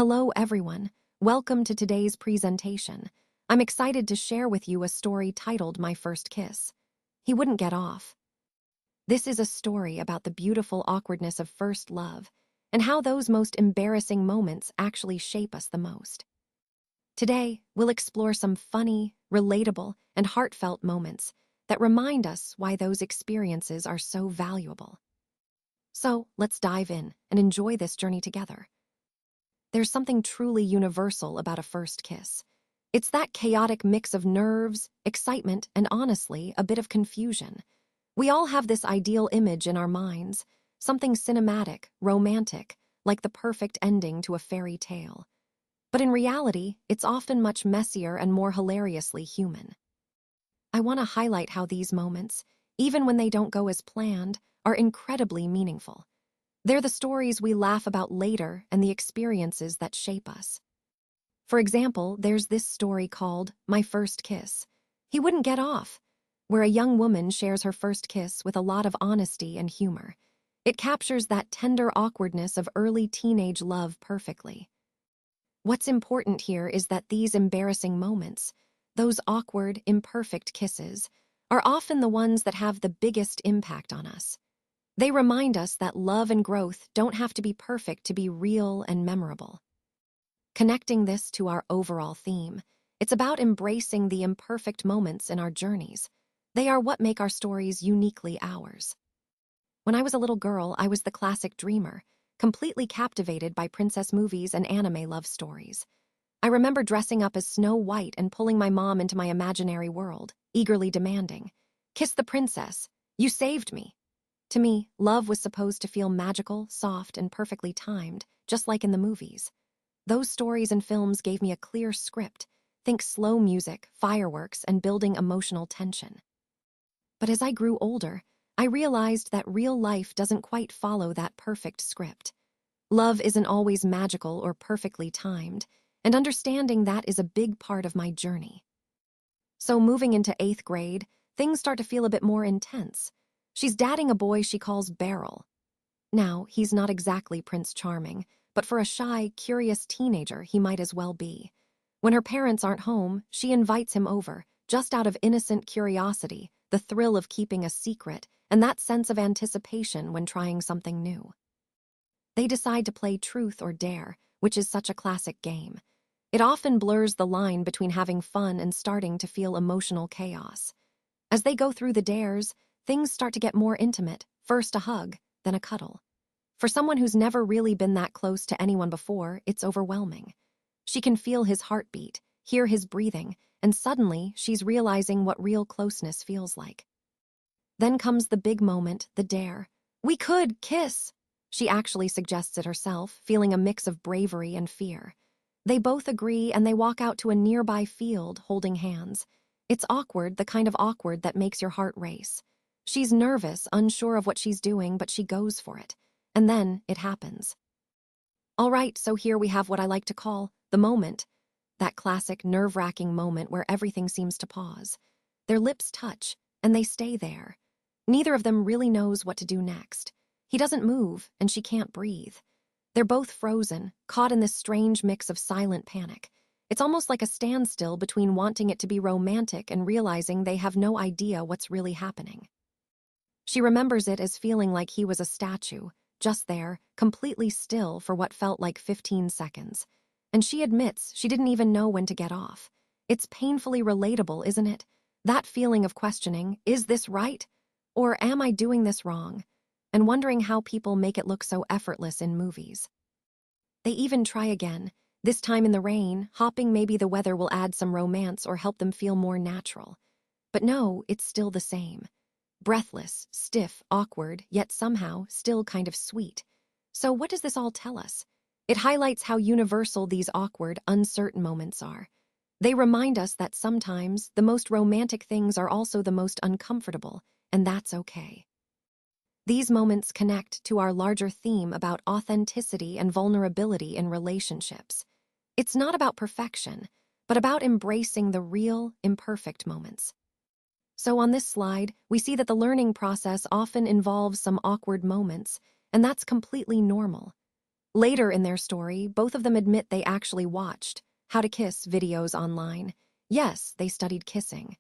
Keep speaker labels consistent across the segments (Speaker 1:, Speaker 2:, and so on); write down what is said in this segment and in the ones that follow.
Speaker 1: Hello, everyone. Welcome to today's presentation. I'm excited to share with you a story titled My First Kiss. He wouldn't get off. This is a story about the beautiful awkwardness of first love and how those most embarrassing moments actually shape us the most. Today, we'll explore some funny, relatable, and heartfelt moments that remind us why those experiences are so valuable. So, let's dive in and enjoy this journey together. There's something truly universal about a first kiss. It's that chaotic mix of nerves, excitement, and honestly, a bit of confusion. We all have this ideal image in our minds, something cinematic, romantic, like the perfect ending to a fairy tale. But in reality, it's often much messier and more hilariously human. I want to highlight how these moments, even when they don't go as planned, are incredibly meaningful. They're the stories we laugh about later and the experiences that shape us. For example, there's this story called My First Kiss. He wouldn't get off, where a young woman shares her first kiss with a lot of honesty and humor. It captures that tender awkwardness of early teenage love perfectly. What's important here is that these embarrassing moments, those awkward, imperfect kisses, are often the ones that have the biggest impact on us. They remind us that love and growth don't have to be perfect to be real and memorable. Connecting this to our overall theme, it's about embracing the imperfect moments in our journeys. They are what make our stories uniquely ours. When I was a little girl, I was the classic dreamer, completely captivated by princess movies and anime love stories. I remember dressing up as Snow White and pulling my mom into my imaginary world, eagerly demanding, "Kiss the princess! You saved me!" To me, love was supposed to feel magical, soft, and perfectly timed, just like in the movies. Those stories and films gave me a clear script. Think slow music, fireworks, and building emotional tension. But as I grew older, I realized that real life doesn't quite follow that perfect script. Love isn't always magical or perfectly timed, and understanding that is a big part of my journey. So moving into 8th grade, things start to feel a bit more intense. She's dating a boy she calls Beryl. Now, he's not exactly Prince Charming, but for a shy, curious teenager, he might as well be. When her parents aren't home, she invites him over, just out of innocent curiosity, the thrill of keeping a secret, and that sense of anticipation when trying something new. They decide to play truth or dare, which is such a classic game. It often blurs the line between having fun and starting to feel emotional chaos. As they go through the dares, things start to get more intimate, first a hug, then a cuddle. For someone who's never really been that close to anyone before, it's overwhelming. She can feel his heartbeat, hear his breathing, and suddenly she's realizing what real closeness feels like. Then comes the big moment, the dare. "We could kiss!" She actually suggests it herself, feeling a mix of bravery and fear. They both agree and they walk out to a nearby field, holding hands. It's awkward, the kind of awkward that makes your heart race. She's nervous, unsure of what she's doing, but she goes for it. And then it happens. All right, so here we have what I like to call the moment. That classic nerve-wracking moment where everything seems to pause. Their lips touch, and they stay there. Neither of them really knows what to do next. He doesn't move, and she can't breathe. They're both frozen, caught in this strange mix of silent panic. It's almost like a standstill between wanting it to be romantic and realizing they have no idea what's really happening. She remembers it as feeling like he was a statue, just there, completely still for what felt like 15 seconds. And she admits she didn't even know when to get off. It's painfully relatable, isn't it? That feeling of questioning, is this right? Or am I doing this wrong? And wondering how people make it look so effortless in movies. They even try again, this time in the rain, hoping maybe the weather will add some romance or help them feel more natural. But no, it's still the same. Breathless, stiff, awkward, yet somehow still kind of sweet. So what does this all tell us? It highlights how universal these awkward, uncertain moments are. They remind us that sometimes the most romantic things are also the most uncomfortable, and that's okay. These moments connect to our larger theme about authenticity and vulnerability in relationships. It's not about perfection, but about embracing the real, imperfect moments. So on this slide, we see that the learning process often involves some awkward moments, and that's completely normal. Later in their story, both of them admit they actually watched how to kiss videos online. Yes, they studied kissing.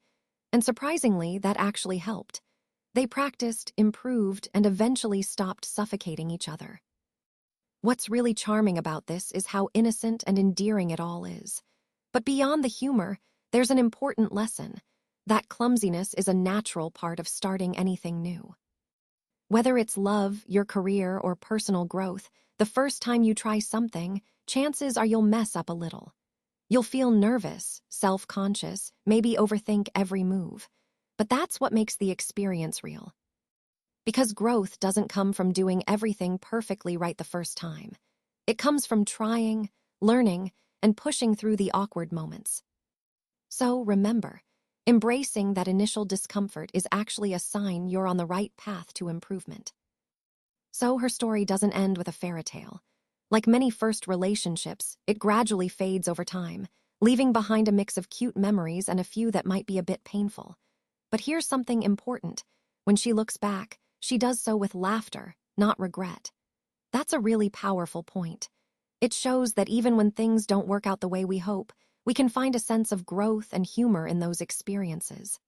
Speaker 1: And surprisingly, that actually helped. They practiced, improved, and eventually stopped suffocating each other. What's really charming about this is how innocent and endearing it all is. But beyond the humor, there's an important lesson. That clumsiness is a natural part of starting anything new. Whether it's love, your career, or personal growth, the first time you try something, chances are you'll mess up a little. You'll feel nervous, self-conscious, maybe overthink every move. But that's what makes the experience real. Because growth doesn't come from doing everything perfectly right the first time. It comes from trying, learning, and pushing through the awkward moments. So remember, embracing that initial discomfort is actually a sign you're on the right path to improvement. So her story doesn't end with a fairy tale. Like many first relationships, it gradually fades over time, leaving behind a mix of cute memories and a few that might be a bit painful. But here's something important. When she looks back, she does so with laughter, not regret. That's a really powerful point. It shows that even when things don't work out the way we hope, we can find a sense of growth and humor in those experiences.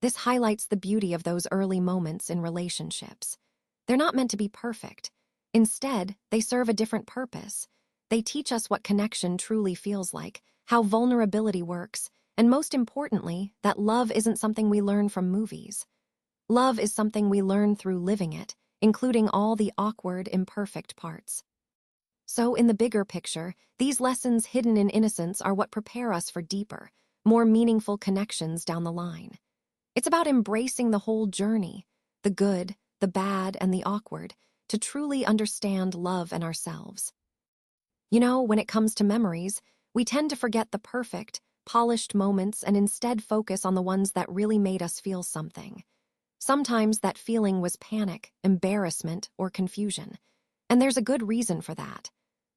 Speaker 1: This highlights the beauty of those early moments in relationships. They're not meant to be perfect. Instead, they serve a different purpose. They teach us what connection truly feels like, how vulnerability works, and most importantly, that love isn't something we learn from movies. Love is something we learn through living it, including all the awkward, imperfect parts. So, in the bigger picture, these lessons hidden in innocence are what prepare us for deeper, more meaningful connections down the line. It's about embracing the whole journey, the good, the bad, and the awkward, to truly understand love and ourselves. You know, when it comes to memories, we tend to forget the perfect, polished moments and instead focus on the ones that really made us feel something. Sometimes that feeling was panic, embarrassment, or confusion. And there's a good reason for that.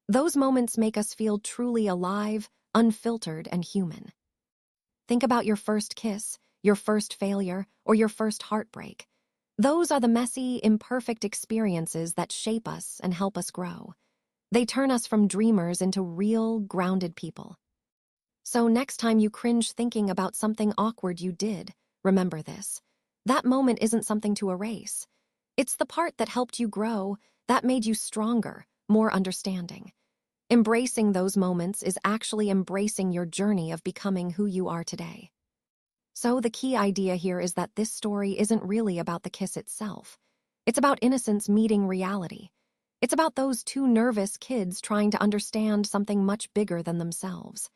Speaker 1: Those moments make us feel truly alive, unfiltered, and human. Think about your first kiss, your first failure, or your first heartbreak. Those are the messy, imperfect experiences that shape us and help us grow. They turn us from dreamers into real, grounded people. So next time you cringe thinking about something awkward you did, remember this. That moment isn't something to erase. It's the part that helped you grow, that made you stronger, more understanding. Embracing those moments is actually embracing your journey of becoming who you are today. So the key idea here is that this story isn't really about the kiss itself. It's about innocence meeting reality. It's about those two nervous kids trying to understand something much bigger than themselves.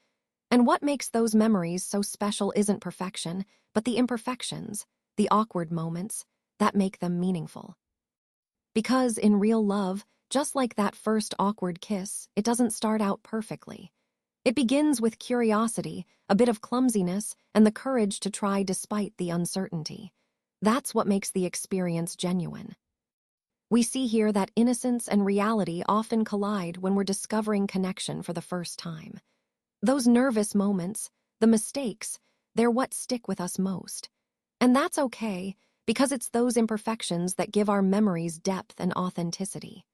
Speaker 1: And what makes those memories so special isn't perfection, but the imperfections, the awkward moments, that make them meaningful. Because in real love, just like that first awkward kiss, it doesn't start out perfectly. It begins with curiosity, a bit of clumsiness, and the courage to try despite the uncertainty. That's what makes the experience genuine. We see here that innocence and reality often collide when we're discovering connection for the first time. Those nervous moments, the mistakes, they're what stick with us most. And that's okay, because it's those imperfections that give our memories depth and authenticity.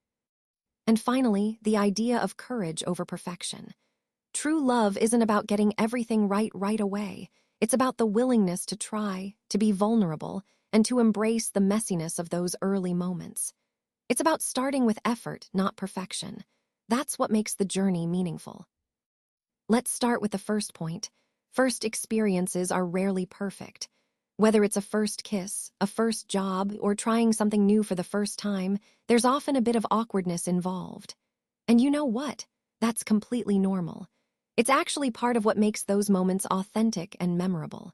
Speaker 1: And finally, the idea of courage over perfection. True love isn't about getting everything right away. It's about the willingness to try, to be vulnerable, and to embrace the messiness of those early moments. It's about starting with effort, not perfection. That's what makes the journey meaningful. Let's start with the first point. First experiences are rarely perfect. Whether it's a first kiss, a first job, or trying something new for the first time, there's often a bit of awkwardness involved. And you know what? That's completely normal. It's actually part of what makes those moments authentic and memorable.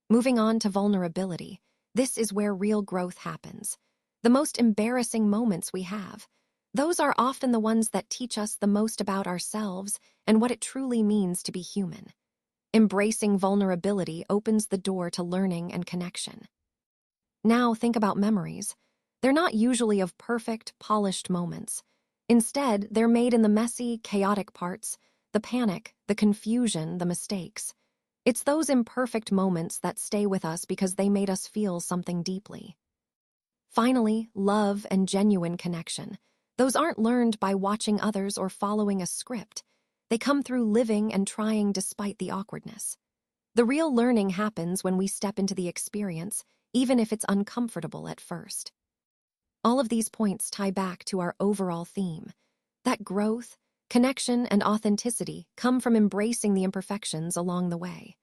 Speaker 1: Moving on to vulnerability, this is where real growth happens. The most embarrassing moments we have, those are often the ones that teach us the most about ourselves and what it truly means to be human. Embracing vulnerability opens the door to learning and connection. Now think about memories. They're not usually of perfect, polished moments. Instead, they're made in the messy, chaotic parts, the panic, the confusion, the mistakes. It's those imperfect moments that stay with us because they made us feel something deeply. Finally, love and genuine connection. Those aren't learned by watching others or following a script. They come through living and trying despite the awkwardness. The real learning happens when we step into the experience, even if it's uncomfortable at first. All of these points tie back to our overall theme. That growth, connection, and authenticity come from embracing the imperfections along the way.